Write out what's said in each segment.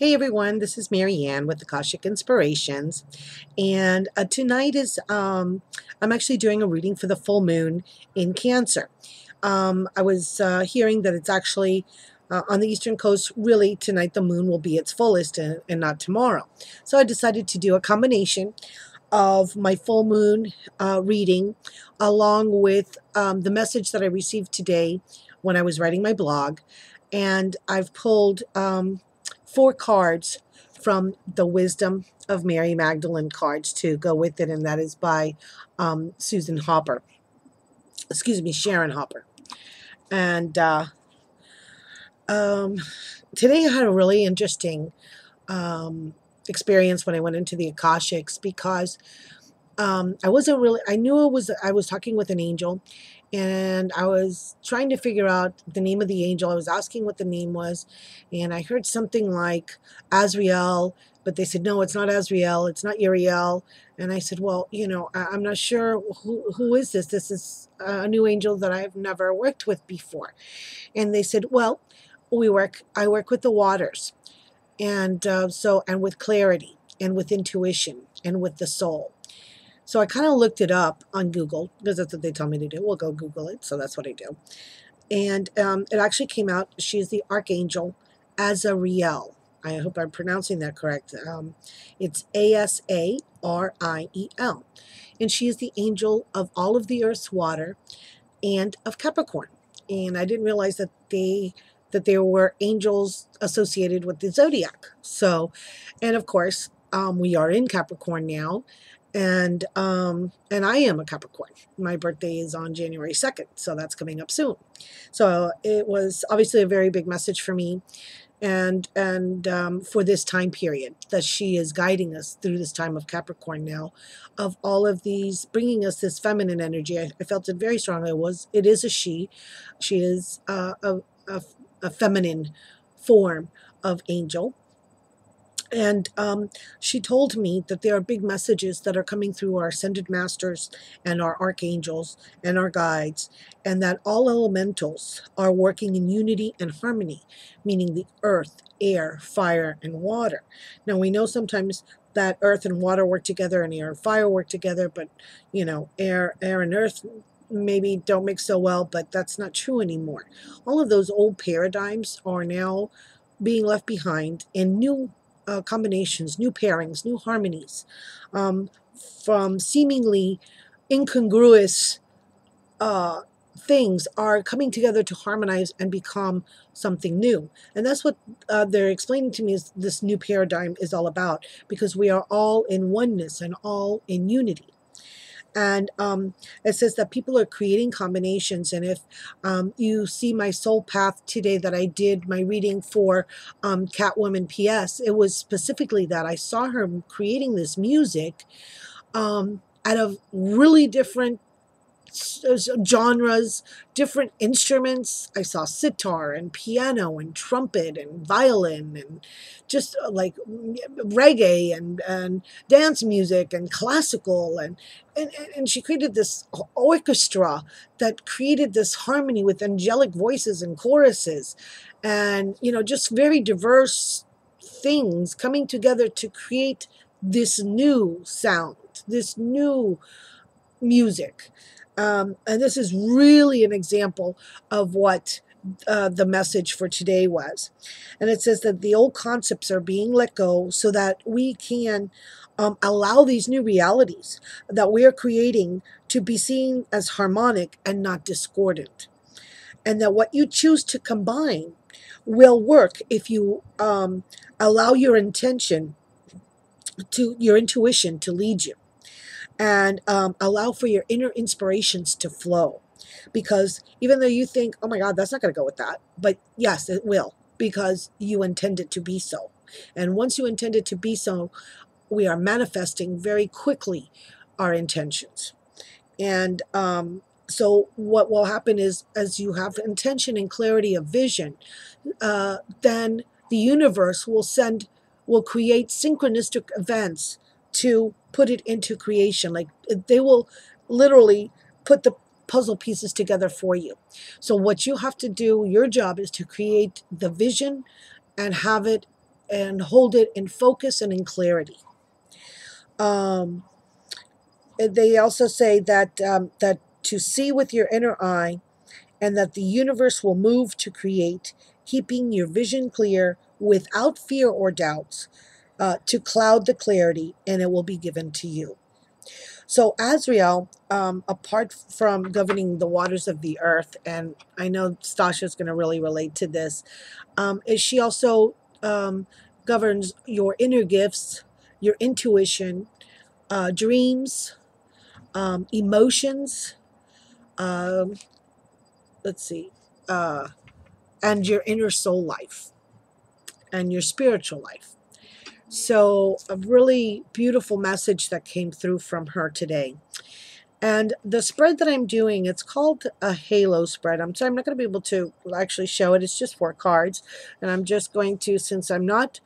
Hey everyone, this is Mary Ann with Akashic Inspirations, and tonight is I'm actually doing a reading for the full moon in Cancer. I was hearing that it's actually on the Eastern Coast. Really, tonight the moon will be its fullest, and not tomorrow. So I decided to do a combination of my full moon reading, along with the message that I received today when I was writing my blog, and I've pulled 4 cards from the Wisdom of Mary Magdalene cards to go with it, and that is by Susan Hopper. Excuse me, Sharon Hopper. And today I had a really interesting experience when I went into the Akashics, because I wasn't really, I knew I was talking with an angel, and I was trying to figure out the name of the angel. I was asking what the name was, and I heard something like Asariel, but they said, no, it's not Asariel, it's not Uriel. And I said, well, I'm not sure who is this. This is a new angel that I've never worked with before. And they said, well, I work with the waters, and and with clarity, and with intuition, and with the soul. So I kind of looked it up on Google, because that's what they tell me to do. We'll go Google it. So that's what I do. And it actually came out. She is the Archangel Asariel. I hope I'm pronouncing that correct. It's Asariel. And she is the angel of all of the earth's water and of Capricorn. And I didn't realize that there were angels associated with the zodiac. So, and of course, we are in Capricorn now. And I am a Capricorn. My birthday is on January 2nd, so that's coming up soon. So it was obviously a very big message for me, and for this time period, that she is guiding us through this time of Capricorn now, of all of these, bringing us this feminine energy. I felt it very strongly. It is a she. She is a feminine form of angel. And she told me that there are big messages that are coming through our ascended masters and our archangels and our guides, and that all elementals are working in unity and harmony, meaning the earth, air, fire, and water. Now, we know sometimes that earth and water work together and air and fire work together, but, air and earth maybe don't mix so well, but that's not true anymore. All of those old paradigms are now being left behind, and new combinations, new pairings, new harmonies, from seemingly incongruous things are coming together to harmonize and become something new. And that's what they're explaining to me is this new paradigm is all about, because we are all in oneness and all in unity. And it says that people are creating combinations. And if you see my soul path today that I did my reading for Catwoman PS, it was specifically that I saw her creating this music out of really different genres, different instruments. I saw sitar and piano and trumpet and violin, and just like reggae and dance music and classical, and she created this orchestra that created this harmony with angelic voices and choruses, and just very diverse things coming together to create this new sound, this new music. And this is really an example of what the message for today was. And it says that the old concepts are being let go so that we can allow these new realities that we are creating to be seen as harmonic and not discordant. And that what you choose to combine will work if you allow your intuition to lead you, and allow for your inner inspirations to flow. Because even though you think, oh my God, that's not going to go with that, but yes, it will, because you intend it to be so. And once you intend it to be so, we are manifesting very quickly our intentions. And so what will happen is, as you have intention and clarity of vision, then the universe will create synchronistic events to put it into creation. Like, they will literally put the puzzle pieces together for you. So what you have to do, your job is to create the vision and have it and hold it in focus and in clarity. Um, they also say that that to see with your inner eye, and that the universe will move to create, keeping your vision clear without fear or doubts, to cloud the clarity, and it will be given to you. So Asriel, apart from governing the waters of the earth, and I know Stasha is going to really relate to this, is she also governs your inner gifts, your intuition, dreams, emotions, um, let's see, uh, and your inner soul life and your spiritual life. So, a really beautiful message that came through from her today. And the spread that I'm doing, it's called a halo spread. I'm not going to be able to actually show it. It's just 4 cards. And I'm just going to, since I'm not,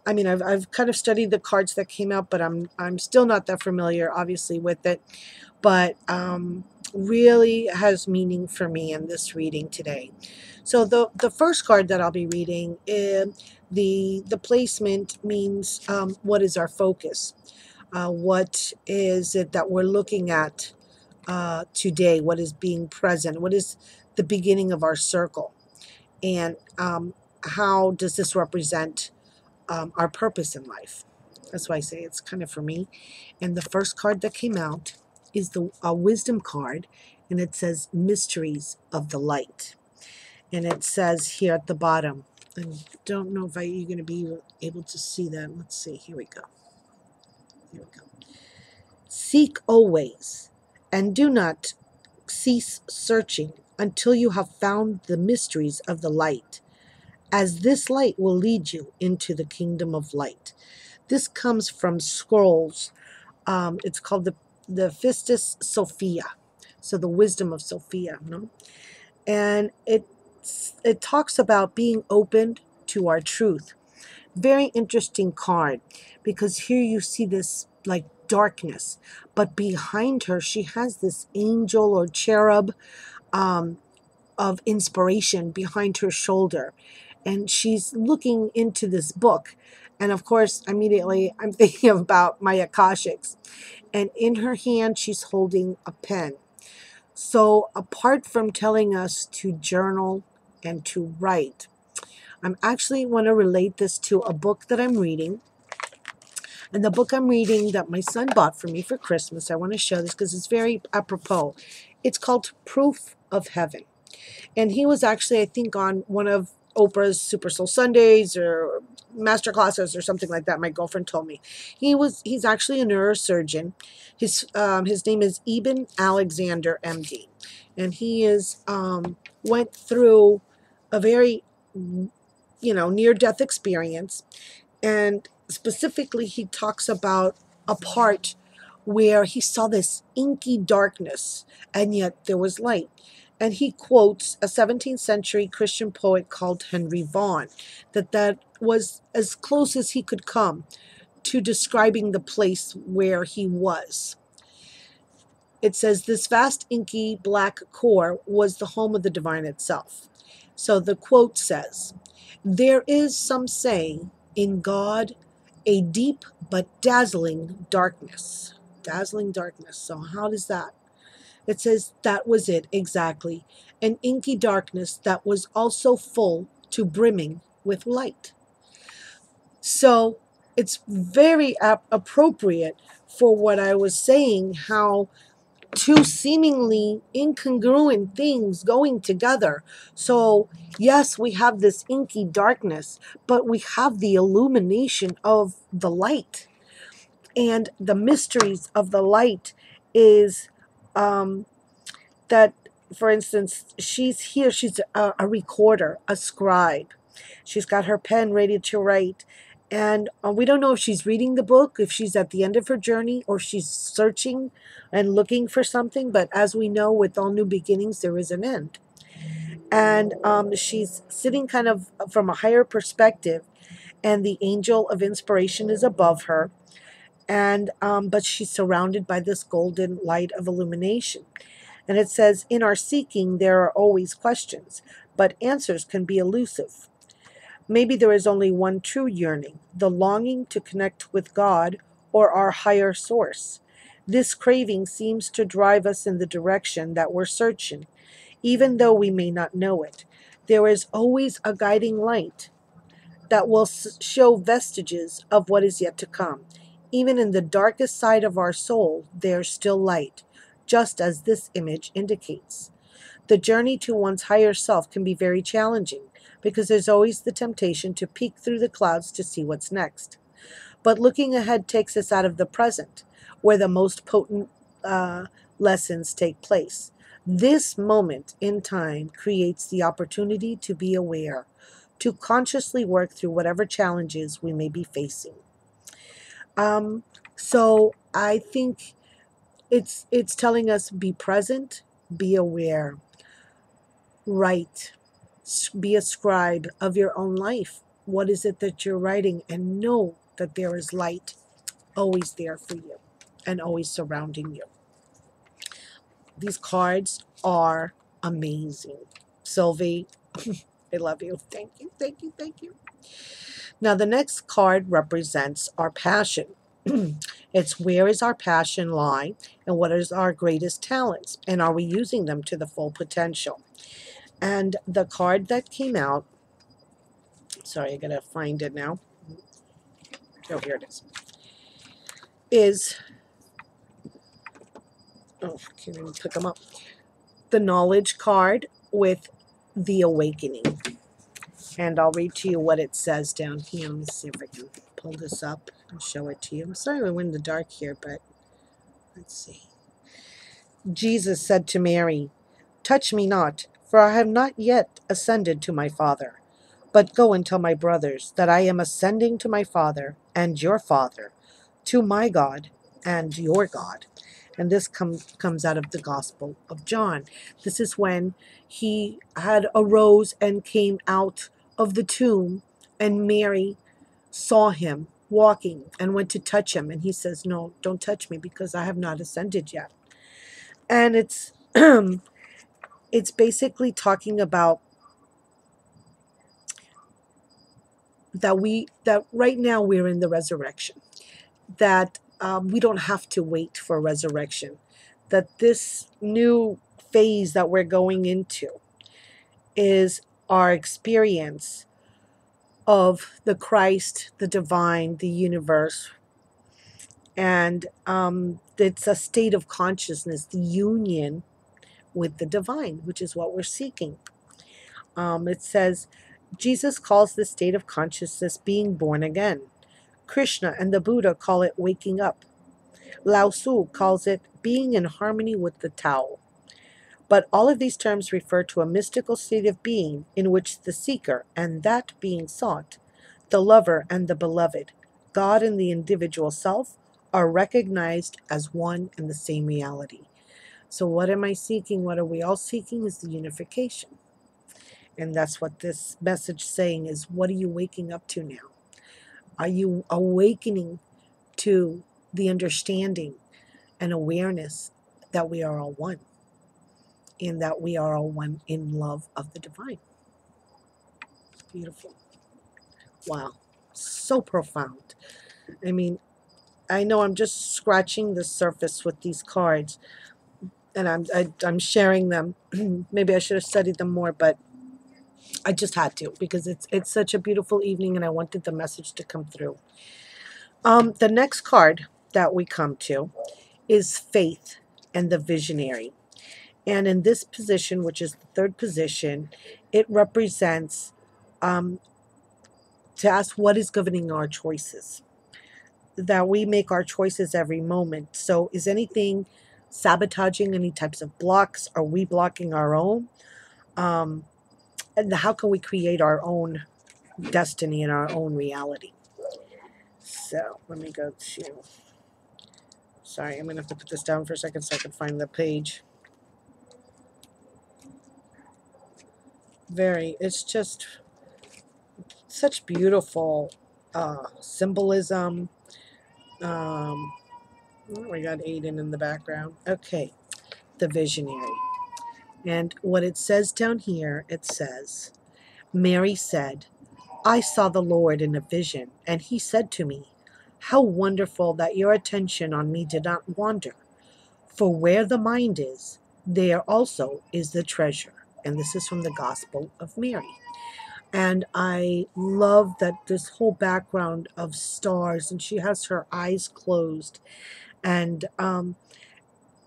I mean, I've kind of studied the cards that came out, but I'm still not that familiar, obviously, with it. But really has meaning for me in this reading today. So the first card that I'll be reading, the placement means what is our focus? What is it that we're looking at today? What is being present? What is the beginning of our circle? And how does this represent our purpose in life? That's why I say it's kind of for me. And the first card that came out is the wisdom card, and it says mysteries of the light. And it says here at the bottom, I don't know if you're going to be able to see that. Let's see. Here we go. Here we go. Seek always, and do not cease searching until you have found the mysteries of the light, as this light will lead you into the kingdom of light. This comes from Scrolls. It's called the Fistus Sophia, so the wisdom of Sophia, no? And it talks about being open to our truth. Very interesting card, because here you see this like darkness, but behind her she has this angel or cherub of inspiration behind her shoulder, and she's looking into this book. And of course, immediately I'm thinking about my Akashics, and in her hand she's holding a pen. So apart from telling us to journal and to write, I'm actually want to relate this to a book that I'm reading. And the book I'm reading that my son bought for me for Christmas, I want to show this because it's very apropos. It's called Proof of Heaven. And he was actually, I think, on one of Oprah's Super Soul Sundays or master classes or something like that. My girlfriend told me. He's actually a neurosurgeon. His name is Eben Alexander, MD. And he is went through a very near-death experience. And specifically, he talks about a part where he saw this inky darkness, and yet there was light. And he quotes a 17th century Christian poet called Henry Vaughan, that was as close as he could come to describing the place where he was. It says, this vast inky black core was the home of the divine itself. So the quote says, there is, some say, in God a deep but dazzling darkness. Dazzling darkness. So how does that? It says that was it exactly. An inky darkness that was also full to brimming with light. So it's very appropriate for what I was saying, how two seemingly incongruent things going together. So yes, we have this inky darkness, but we have the illumination of the light. And the mysteries of the light is that, for instance, she's here, she's a recorder, a scribe. She's got her pen ready to write. And we don't know if she's reading the book, if she's at the end of her journey, or she's searching and looking for something. But as we know, with all new beginnings, there is an end. And she's sitting kind of from a higher perspective, and the angel of inspiration is above her. And but she's surrounded by this golden light of illumination. And it says, in our seeking, there are always questions, but answers can be elusive. Maybe there is only one true yearning, the longing to connect with God or our higher source. This craving seems to drive us in the direction that we're searching, even though we may not know it. There is always a guiding light that will show vestiges of what is yet to come. Even in the darkest side of our soul, there's still light, just as this image indicates. The journey to one's higher self can be very challenging because there's always the temptation to peek through the clouds to see what's next. But looking ahead takes us out of the present, where the most potent lessons take place. This moment in time creates the opportunity to be aware, to consciously work through whatever challenges we may be facing. So I think it's telling us be present, be aware, write, be a scribe of your own life. What is it that you're writing? And know that there is light always there for you and always surrounding you. These cards are amazing. Sylvie, I love you. Thank you, thank you, thank you. Now, the next card represents our passion. It's where is our passion lie and what is our greatest talents? And are we using them to the full potential? And the card that came out, sorry, I gotta find it now. Oh, here it is oh, can't even pick them up. The knowledge card with the awakening. And I'll read to you what it says down here. Let me see if I can pull this up and show it to you. I'm sorry we're in the dark here, but let's see. Jesus said to Mary, "Touch me not, for I have not yet ascended to my Father. But go and tell my brothers that I am ascending to my Father and your Father, to my God and your God." And this comes out of the Gospel of John. This is when he had arose and came out of the tomb, and Mary saw him walking and went to touch him. And he says, "No, don't touch me because I have not ascended yet." And it's it's basically talking about that right now we're in the resurrection, that we don't have to wait for resurrection, that this new phase that we're going into is our experience of the Christ, the divine, the universe. And it's a state of consciousness, the union with the divine, which is what we're seeking. It says, Jesus calls this state of consciousness being born again. Krishna and the Buddha call it waking up. Lao Tzu calls it being in harmony with the Tao. But all of these terms refer to a mystical state of being in which the seeker and that being sought, the lover and the beloved, God and the individual self, are recognized as one and the same reality. So what am I seeking? What are we all seeking is the unification. And that's what this message is saying is, what are you waking up to now? Are you awakening to the understanding and awareness that we are all one, and that we are all one in love of the divine? Beautiful. Wow. So profound. I mean, I know I'm just scratching the surface with these cards, and I'm sharing them. Maybe I should have studied them more, but I just had to because it's such a beautiful evening, and I wanted the message to come through. The next card that we come to is faith and the visionary. And in this position, which is the third position, it represents to ask what is governing our choices. That we make our choices every moment. So is anything sabotaging any types of blocks? Are we blocking our own? And how can we create our own destiny and our own reality? So let me go to, sorry, I'm going to have to put this down for a second so I can find the page. It's just such beautiful symbolism. We got Aiden in the background. Okay, the visionary. And what it says down here, it says, Mary said, I saw the Lord in a vision, and he said to me, how wonderful that your attention on me did not wander. For where the mind is, there also is the treasure. And this is from the Gospel of Mary. And I love that this whole background of stars, and she has her eyes closed. And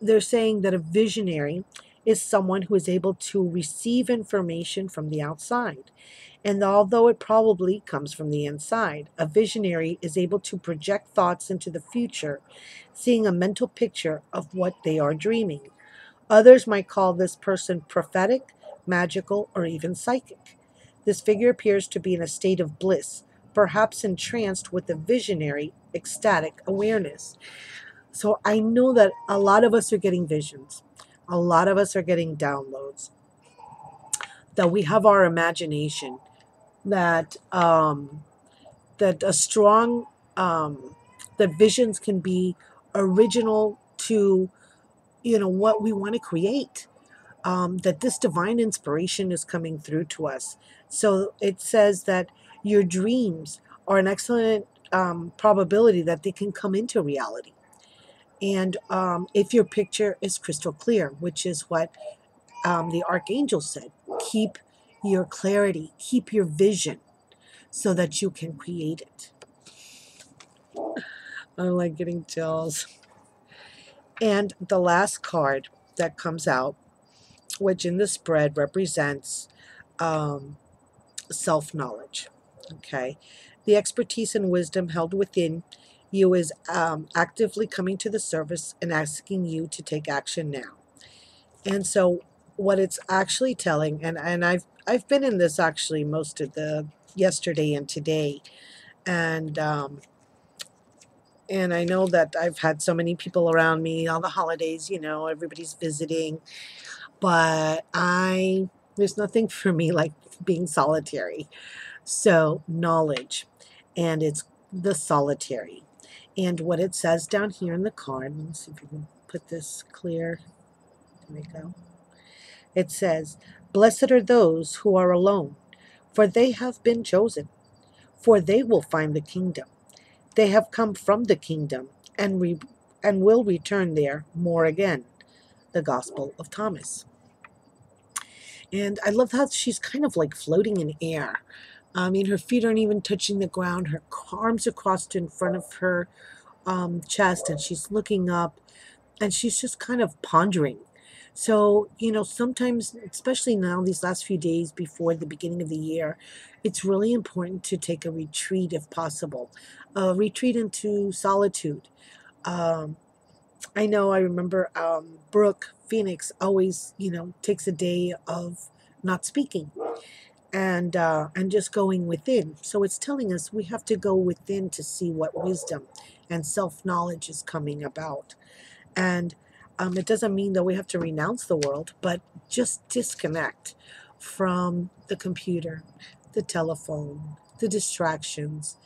they're saying that a visionary is someone who is able to receive information from the outside. And although it probably comes from the inside, a visionary is able to project thoughts into the future, seeing a mental picture of what they are dreaming. Others might call this person prophetic, magical, or even psychic. This figure appears to be in a state of bliss, perhaps entranced with a visionary, ecstatic awareness. So I know that a lot of us are getting visions. A lot of us are getting downloads. That we have our imagination. That that a strong that visions can be original to what we want to create. That this divine inspiration is coming through to us. So it says that your dreams are an excellent probability that they can come into reality. And if your picture is crystal clear, which is what the Archangel said, keep your clarity, keep your vision so that you can create it. I'm like getting chills. And the last card that comes out, which in the spread represents self-knowledge. Okay. The expertise and wisdom held within you is actively coming to the surface and asking you to take action now. And so what it's actually telling, and I've been in this actually most of the yesterday and today, and I know that I've had so many people around me, all the holidays, everybody's visiting, but there's nothing for me like being solitary. So knowledge, and it's the solitary. And what it says down here in the card, let me see if you can put this clear. There we go. It says, blessed are those who are alone, for they have been chosen, for they will find the kingdom. They have come from the kingdom and will return there more again. The Gospel of Thomas. And I love how she's kind of like floating in air. I mean, her feet aren't even touching the ground. Her arms are crossed in front of her chest, and she's looking up, and she's just kind of pondering. So, sometimes, especially now, these last few days before the beginning of the year, it's really important to take a retreat if possible, a retreat into solitude. I remember Brooke Phoenix always, takes a day of not speaking and just going within. So it's telling us we have to go within to see what wisdom and self-knowledge is coming about. And it doesn't mean that we have to renounce the world, but just disconnect from the computer, the telephone, the distractions,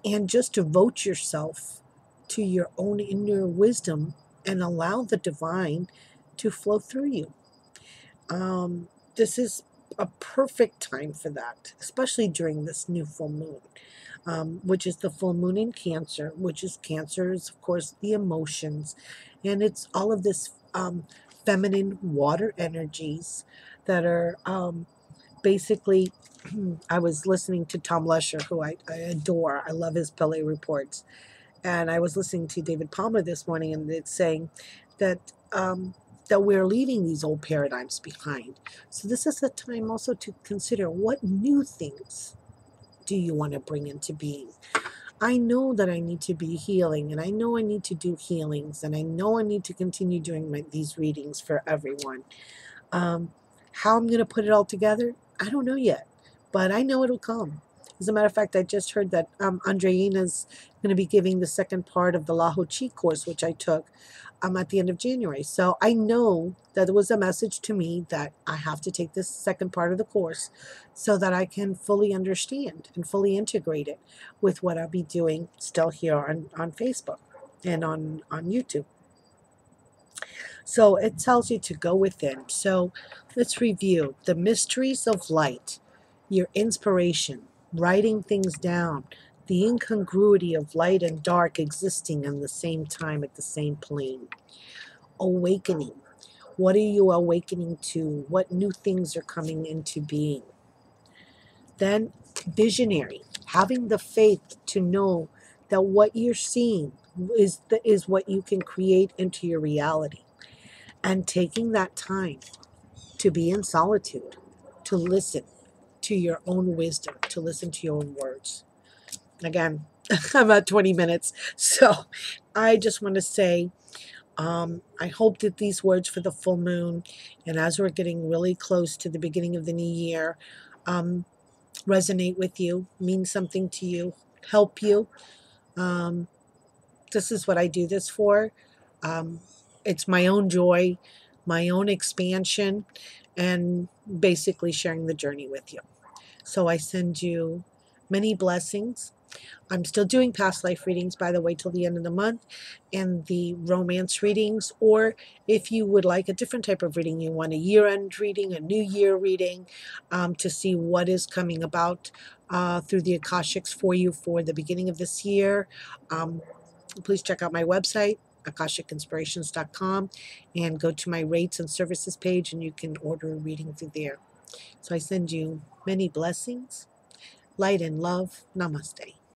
and just devote yourself to your own inner wisdom and allow the divine to flow through you. This is a perfect time for that, especially during this new full moon, which is the full moon in Cancer, which is Cancer is, of course, the emotions. And it's all of this feminine water energies that are basically, I was listening to Tom Lesher, who I adore. I love his Pele reports. And I was listening to David Palmer this morning, and it's saying that that we're leaving these old paradigms behind. So this is a time also to consider what new things do you want to bring into being. I know that I need to be healing, and I know I need to do healings, and I know I need to continue doing these readings for everyone. How I'm going to put it all together, I don't know yet, but I know it'll come. As a matter of fact, I just heard that Andreina's going to be giving the second part of the Laho Chi course, which I took at the end of January. So I know that there was a message to me that I have to take this second part of the course so that I can fully understand and fully integrate it with what I'll be doing still here on Facebook and on YouTube. So it tells you to go within. So let's review the mysteries of light, your inspiration, writing things down, the incongruity of light and dark existing in the same time at the same plane. Awakening. What are you awakening to? What new things are coming into being? Then visionary, having the faith to know that what you're seeing is what you can create into your reality. And taking that time to be in solitude, to listen to your own wisdom, to listen to your own words. Again, I'm at 20 minutes. So I just want to say, I hope that these words for the full moon, and as we're getting really close to the beginning of the new year, resonate with you, mean something to you, help you. Um, this is what I do this for. Um, it's my own joy, my own expansion, and basically sharing the journey with you. So I send you many blessings. I'm still doing past life readings, by the way, till the end of the month, and the romance readings. Or if you would like a different type of reading, you want a year-end reading, a new year reading, to see what is coming about through the Akashics for you for the beginning of this year, please check out my website, akashicinspirations.com, and go to my rates and services page, and you can order a reading through there. So I send you many blessings, light and love. Namaste.